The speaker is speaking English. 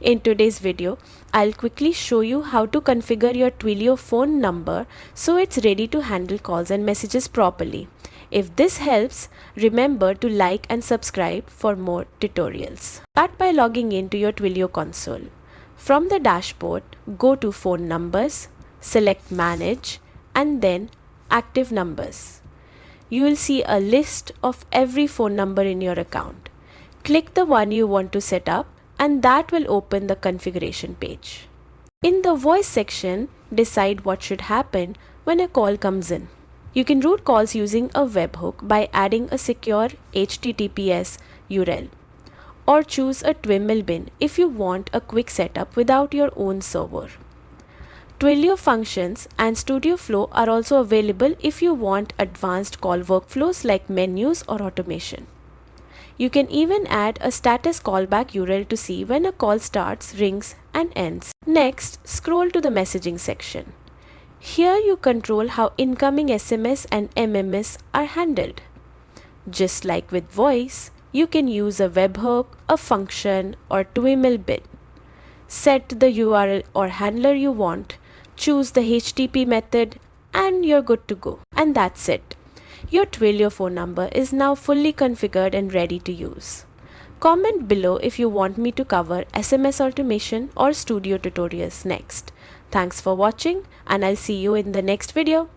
In today's video, I'll quickly show you how to configure your Twilio phone number so it's ready to handle calls and messages properly. If this helps, remember to like and subscribe for more tutorials. Start by logging into your Twilio console. From the dashboard, go to Phone Numbers, select Manage and then Active Numbers. You will see a list of every phone number in your account. Click the one you want to set up and that will open the configuration page. In the voice section, decide what should happen when a call comes in. You can route calls using a webhook by adding a secure HTTPS URL, or choose a Twiml bin if you want a quick setup without your own server. Twilio Functions and Studio Flow are also available if you want advanced call workflows like menus or automation. You can even add a status callback URL to see when a call starts, rings and ends. Next, scroll to the messaging section. Here you control how incoming SMS and MMS are handled. Just like with voice, you can use a webhook, a function or Twiml bin. Set the URL or handler you want, choose the HTTP method and you're good to go. And that's it. Your Twilio phone number is now fully configured and ready to use. Comment below if you want me to cover SMS automation or studio tutorials next. Thanks for watching and I'll see you in the next video.